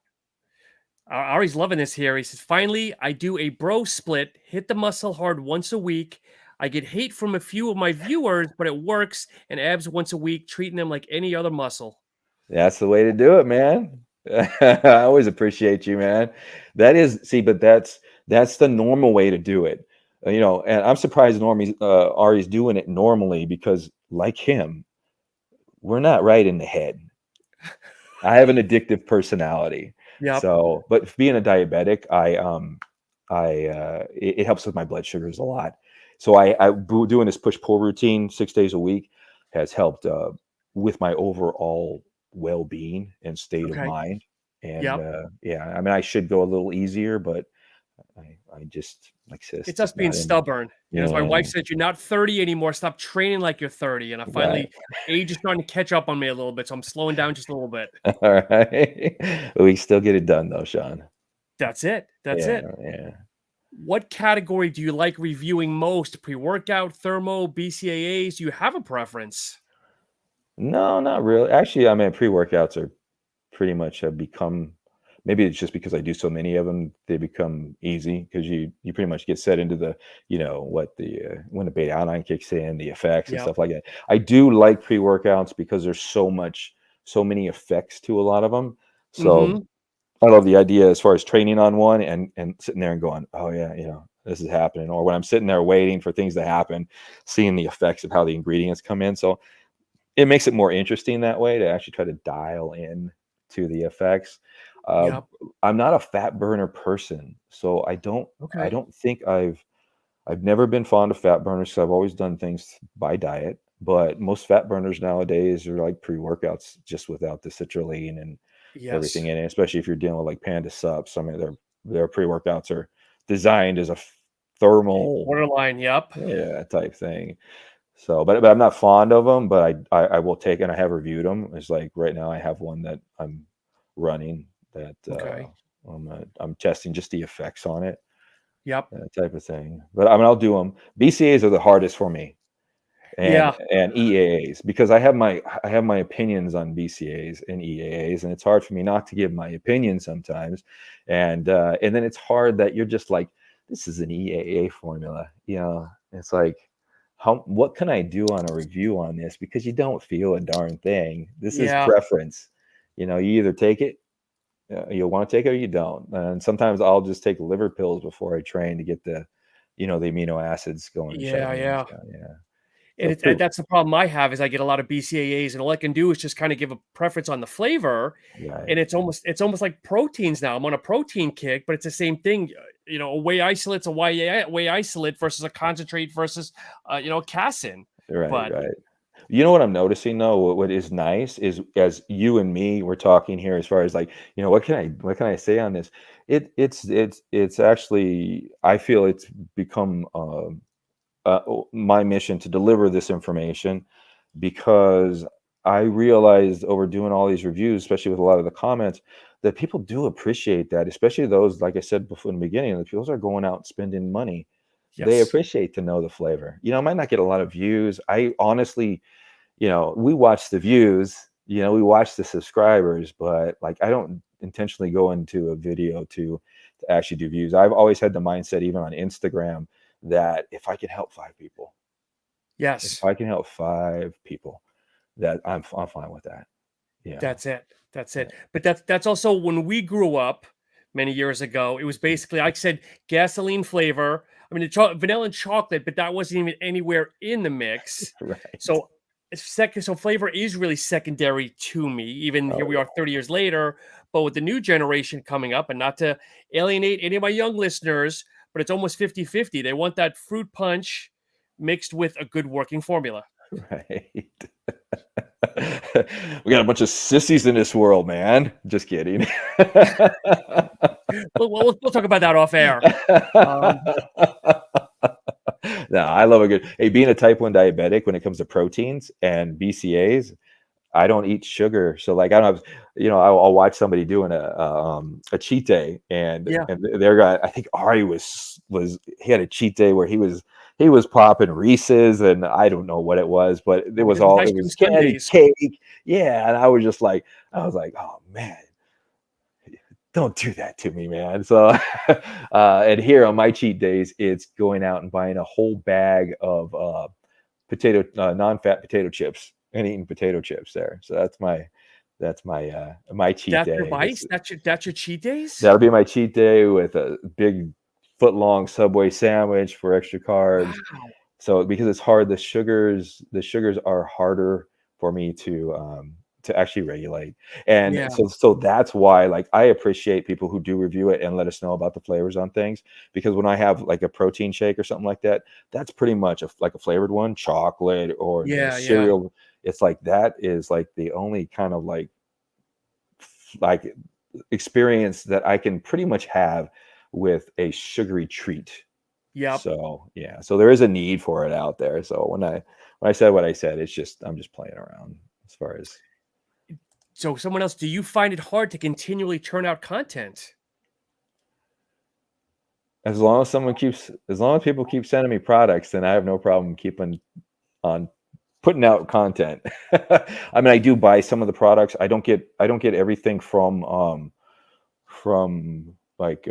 Ari's loving this here. He says, finally, I do a bro split, hit the muscle hard once a week. I get hate from a few of my viewers, but it works. And abs once a week, treating them like any other muscle. That's the way to do it, man. I always appreciate you, man. That is, see, but that's the normal way to do it. And I'm surprised Ari's doing it normally because, like him, we're not right in the head. I have an addictive personality. Yep. So, but being a diabetic, it helps with my blood sugars a lot. So doing this push pull routine 6 days a week has helped with my overall well being and state of Okay. mind. And Yep. yeah, I mean, I should go a little easier, but I just, like I said, it's It's us just being not in me. stubborn. As my wife Yeah. said, you're not 30 anymore. Stop training like you're 30. And I Right. finally, age is starting to catch up on me a little bit. So I'm slowing down just a little bit. All right. We still get it done though, Sean. That's it. That's Yeah. it. Yeah. What category do you like reviewing most? Pre-workout, thermo, BCAAs? Do you have a preference? No, not really. Actually, I mean, pre-workouts are pretty much have become, maybe it's just because I do so many of them, they become easy because you pretty much get set into the, what the when the beta alanine kicks in, the effects and Yep. stuff like that. I do like pre-workouts because there's so many effects to a lot of them. So Mhm. I love the idea as far as training on one and sitting there and going, oh yeah, this is happening. Or when I'm sitting there waiting for things to happen, seeing the effects of how the ingredients come in. So it makes it more interesting that way to actually try to dial in to the effects. Uh, Yep. I'm not a fat burner person, so I Okay. don't think I've never been fond of fat burners. 'Cause I've always done things by diet, but most fat burners nowadays are like pre-workouts just without the citrulline and everything Yes. in it, especially if you're dealing with like Panda Supps. I mean, their pre-workouts are designed as a thermal, Borderline. Yep. yeah, type thing. So, but I'm not fond of them, but I will take, and I have reviewed them. It's like right now I have one that I'm running that Okay. I'm testing just the effects on it, Yep. that type of thing. But I mean, I'll do them. BCAs are the hardest for me, and Yeah. EAAs because I have my opinions on BCAs and EAAs, and it's hard for me not to give my opinion sometimes, and then it's hard that you're just like, this is an EAA formula, It's like, what can I do on a review on this? Because you don't feel a darn thing. This is Yeah. preference. You either take it, you want to take it or you don't. And sometimes I'll just take liver pills before I train to get the amino acids going and shut Yeah. everything Yeah. down. Yeah. So And, it's pretty that's the problem I have is I get a lot of BCAAs, and all I can do is just kind of give a preference on the flavor, right. and it's almost like proteins now. I'm on a protein kick, but it's the same thing. A whey isolate's a whey isolate versus a concentrate versus casein. Right, But right. You know what I'm noticing though, what is nice is as you and me we're talking here as far as like, what can I say on this? It's actually I feel it's become my mission to deliver this information because I realized over doing all these reviews, especially with a lot of the comments, that people do appreciate that, especially those, like I said before in the beginning, the people that are going out and spending money. They yes, appreciate to know the flavor. I might not get a lot of views. I honestly, we watch the views, we watch the subscribers, but like I don't intentionally go into a video to actually do views. I've always had the mindset, even on Instagram, that if I can help 5 people, if yes. I can help 5 people, that I'm fine with that. Yeah. That's it. That's Yeah. it. But that's also when we grew up many years ago. It was basically like I said gasoline flavor. I mean, vanilla and chocolate, but that wasn't even anywhere in the mix. Right. So it's second. So flavor is really secondary to me. Even here Oh we are 30 years later. But with the new generation coming up, and not to alienate any of my young listeners, but it's almost 50-50. They want that fruit punch mixed with a good working formula. Right. We got a bunch of sissies in this world, man. Just kidding. We'll talk about that off air. No, I love a good. Hey, being a type 1 diabetic, when it comes to proteins and BCAAs, I don't eat sugar, so like I don't have, I'll watch somebody doing a cheat day, and Yeah. their guy, I think Ari was he had a cheat day where he was popping Reese's, and I don't know what it was, but it was Ice it cream was candy sundaes. cake, yeah, and I was like, oh man, don't do that to me, man. So, and here on my cheat days, it's going out and buying a whole bag of non-fat potato chips and eating potato chips there. So my cheat That's your day. vice? That's your cheat days? That'll be my cheat day with a big foot-long Subway sandwich for extra carbs. Wow. So because it's hard, the sugars are harder for me to actually regulate. And Yeah. so that's why, like, I appreciate people who do review it and let us know about the flavors on things, because when I have like a protein shake or something like that, that's pretty much like a flavored one, chocolate or the Yeah, yeah. cereal. It's like that is like the only kind of like experience that I can pretty much have with a sugary treat. Yep. So yeah, so there is a need for it out there. So when I said what I said, it's just I'm just playing around as far as. So someone else, do you find it hard to continually churn out content? As long as people keep sending me products, then I have no problem keeping on putting out content. I mean, I do buy some of the products. I don't get everything from like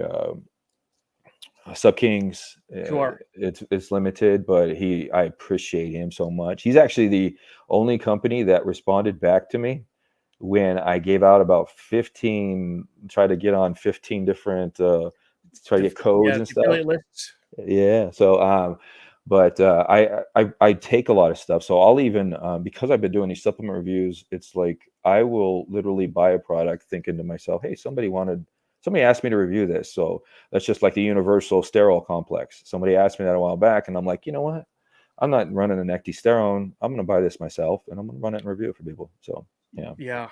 Supp Kings. Sure. It's limited, but I appreciate him so much. He's actually the only company that responded back to me when I gave out about 15, tried to get on 15 different try to get codes and stuff. Affiliate lists. Yeah. So but I take a lot of stuff. So I'll even because I've been doing these supplement reviews, it's like I will literally buy a product thinking to myself, hey, somebody asked me to review this. So that's just like the universal sterol complex. Somebody asked me that a while back, and I'm like, you know what? I'm not running an ecdysterone. I'm going to buy this myself, and I'm going to run it and review it for people. So yeah. Yeah.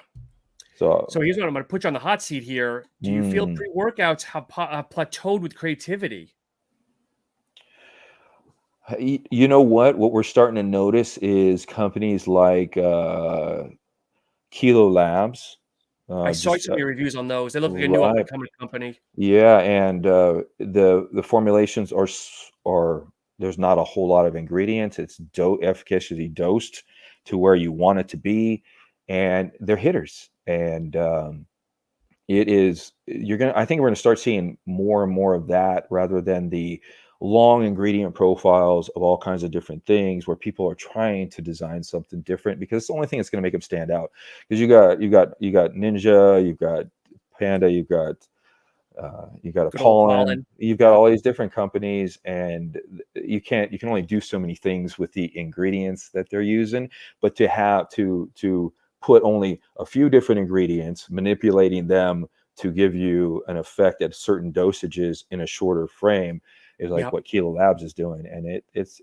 So here's what I'm going to put you on the hot seat here. Do you feel pre-workouts have plateaued with creativity? You know what? What we're starting to notice is companies like Kilo Labs. I saw some of your reviews on those. They look like a new Right. up-and-coming company. Yeah, and the formulations are there's not a whole lot of ingredients. It's efficaciously dosed to where you want it to be, and they're hitters. And I think we're gonna start seeing more and more of that rather than the long ingredient profiles of all kinds of different things where people are trying to design something different because it's the only thing that's going to make them stand out. Because you got Ninja, you've got Panda, you've got a Pollen, you've got all these different companies, and you can only do so many things with the ingredients that they're using. But to have to put only a few different ingredients, manipulating them to give you an effect at certain dosages in a shorter frame is like what Kilo Labs is doing, and it's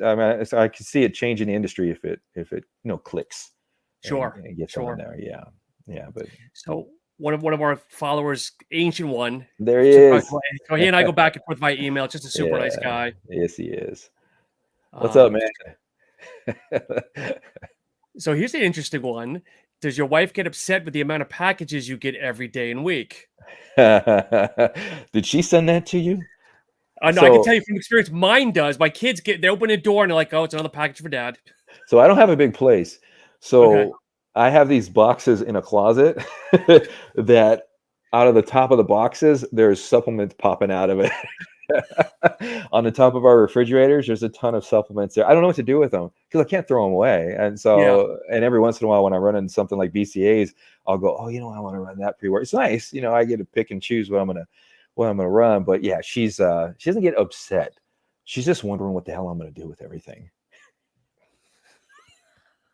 I mean I can see it changing the industry if it clicks. Sure, and gets on there. Yeah. But so one of our followers, ancient one, there he is. So he and I go back and forth via email. Just a super nice guy. Yes, he is. What's up, man? So here's the interesting one. Does your wife get upset with the amount of packages you get every day and week? Did she send that to you? No, I can tell you from experience, mine does. My kids they open a door and they're like, oh, it's another package for dad. So I don't have a big place. So I have these boxes in a closet that out of the top of the boxes, there's supplements popping out of it. On the top of our refrigerators, there's a ton of supplements there. I don't know what to do with them because I can't throw them away. And so, and every once in a while when I run into something like BCAAs, I'll go, oh, I want to run that pre-work. It's nice. I get to pick and choose what I'm going to run. But yeah, she doesn't get upset. She's just wondering what the hell I'm going to do with everything.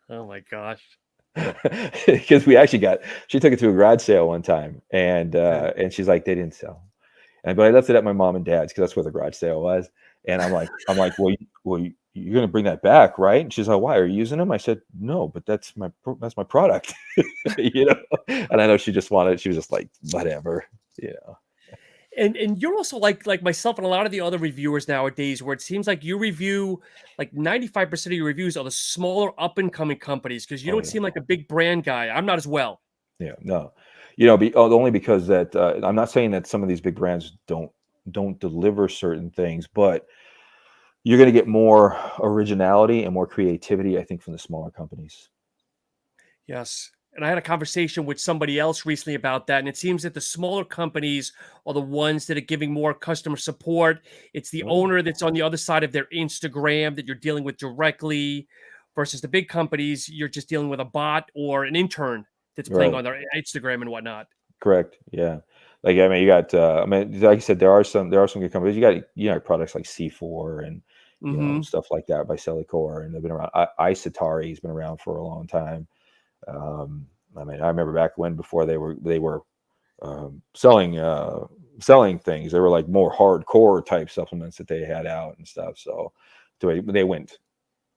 Oh my gosh. Because she took it to a garage sale one time, and she's like, they didn't sell. But I left it at my mom and dad's because that's where the garage sale was. And I'm like, well, you're going to bring that back, right? And she's like, why, are you using them? I said, no, but that's my product. You know. And I know she was just like, whatever, you know. And you're also like myself and a lot of the other reviewers nowadays, where it seems like you review like 95% of your reviews are the smaller up and coming companies, because you Oh don't yeah. seem like a big brand guy. I'm not as well. Yeah, no, you know, only because that I'm not saying that some of these big brands don't deliver certain things, but you're going to get more originality and more creativity, I think, from the smaller companies. Yes. And I had a conversation with somebody else recently about that. And it seems that the smaller companies are the ones that are giving more customer support. It's the Oh, owner that's on the other side of their Instagram that you're dealing with directly, versus the big companies, you're just dealing with a bot or an intern that's playing right. on their Instagram and whatnot. Correct. Yeah. Like, I mean, you got, I mean, like I said, there are some good companies. You know, products like C4 and, you know, Hmm. stuff like that by Celicor, and they've been around. Isotari has been around for a long time. I mean, I remember back when, before they were selling things, they were like more hardcore type supplements that they had out and stuff. So they went,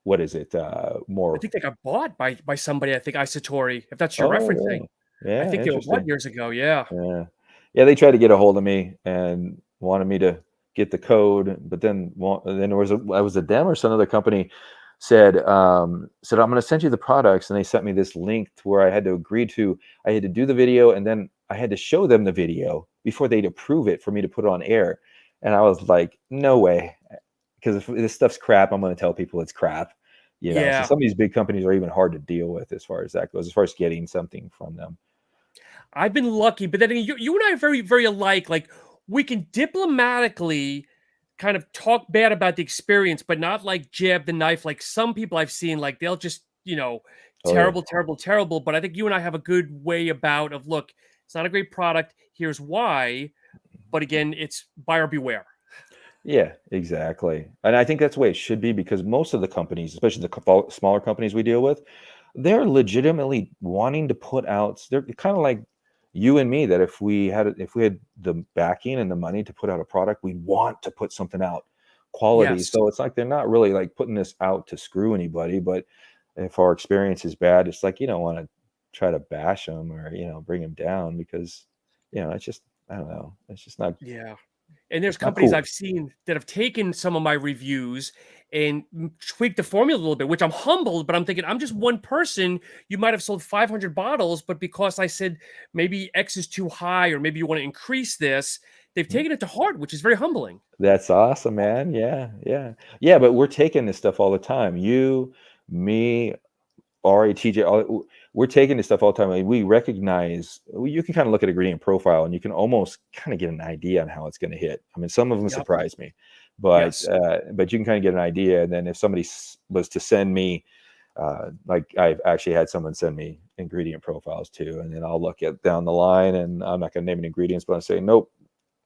what is it? I More. think they got bought by somebody. I think Isatori, if that's you're Oh, referencing. really? I Yeah. think they were bought Interesting. years ago. Yeah. Yeah. Yeah, they tried to get a hold of me and wanted me to get the code, but then there was a them or some other company said, I'm going to send you the products, and they sent me this link to where I had to do the video, and then I had to show them the video before they'd approve it for me to put it on air. And I was like, no way, because if this stuff's crap, I'm going to tell people it's crap. You know, so Yeah. some of these big companies are even hard to deal with as far as that goes, as far as getting something from them. I've been lucky, but then you and I are very, very alike. Like, we can diplomatically kind of talk bad about the experience, but not like jab the knife. Like some people I've seen, like they'll just, Oh yeah. terrible, terrible, terrible. But I think you and I have a good way about of, look, it's not a great product. Here's why. But again, it's buyer beware. Yeah, exactly. And I think that's the way it should be, because most of the companies, especially the smaller companies we deal with, they're legitimately wanting to put out. They're kind of like you and me, that if we had the backing and the money to put out a product, we want to put something out quality. Yes. So it's like they're not really like putting this out to screw anybody. But if our experience is bad, it's like you don't want to try to bash them or bring them down, because it's just, I don't know, it's just not Yeah. And there's it's not companies cool. I've seen that have taken some of my reviews and tweaked the formula a little bit, which I'm humbled, but I'm thinking, I'm just one person. You might have sold 500 bottles, but because I said maybe X is too high, or maybe you want to increase this, they've taken it to heart, which is very humbling. That's awesome, man. Yeah, yeah. Yeah, but we're taking this stuff all the time. You, me, Ari, TJ, we're taking this stuff all the time. And we recognize, you can kind of look at a ingredient profile and you can almost kind of get an idea on how it's going to hit. I mean, some of them Yep. surprise me, but Yes. but you can kind of get an idea. And then if somebody was to send me, like I've actually had someone send me ingredient profiles too, and then I'll look at down the line, and I'm not going to name any ingredients, but I'm saying, nope,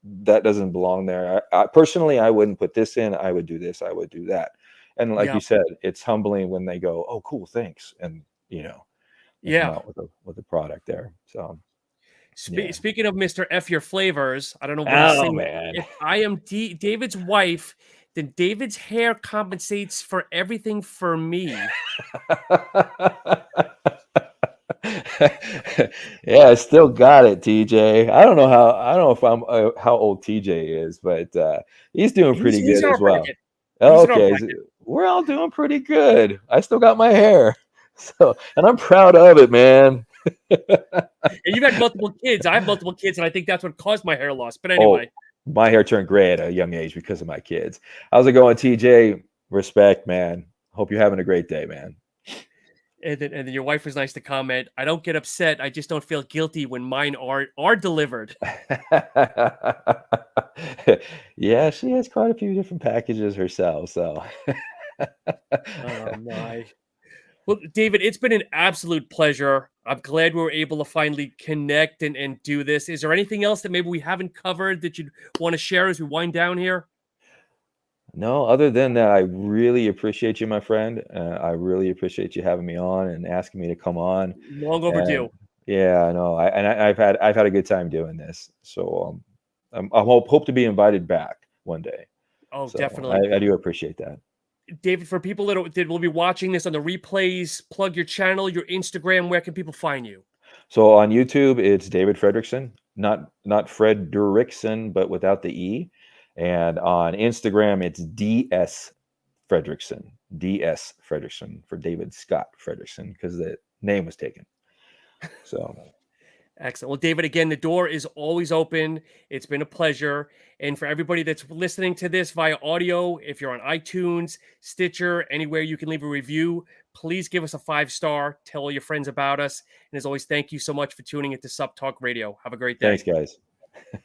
that doesn't belong there. I personally, I wouldn't put this in. I would do this. I would do that. And like you Yep. said, it's humbling when they go, "Oh, cool, thanks," and they come Yeah. out with a product there. So yeah. Speaking of Mr. F your flavors, I don't know what he's Oh saying. man. If I am David's wife, then David's hair compensates for everything for me. Yeah, I still got it, TJ. I don't know if I'm how old TJ is, but he's doing pretty He's good in our as well. bracket. Oh, He's in our okay, bracket. we're all doing pretty good. I still got my hair, so, and I'm proud of it, man. And you've had multiple kids. I have multiple kids, and I think that's what caused my hair loss. But Oh, anyway, my hair turned gray at a young age because of my kids. How's it going, TJ? Respect, man. Hope you're having a great day, man. and then your wife was nice to comment. I don't get upset. I just don't feel guilty when mine are delivered. Yeah, she has quite a few different packages herself. So, Oh my. Well, David, it's been an absolute pleasure. I'm glad we were able to finally connect and do this. Is there anything else that maybe we haven't covered that you'd want to share as we wind down here? no, other than that, I really appreciate you, my friend. I really appreciate you having me on and asking me to come on. Long And overdue. yeah, I know. I've had a good time doing this. So I hope to be invited back one day. Oh, So definitely. I do appreciate that. David, for people that will be watching this on the replays, plug your channel, your Instagram. Where can people find you? So on YouTube, it's David Frederickson, not Frederickson, but without the E. And on Instagram, it's DS Frederickson, DS Frederickson for David Scott Frederickson, because the name was taken. So excellent. Well, David, again, the door is always open. It's been a pleasure. And for everybody that's listening to this via audio, if you're on iTunes, Stitcher, anywhere you can leave a review, please give us a 5-star. Tell all your friends about us. And as always, thank you so much for tuning into Supp Talk Radio. Have a great day. thanks, guys.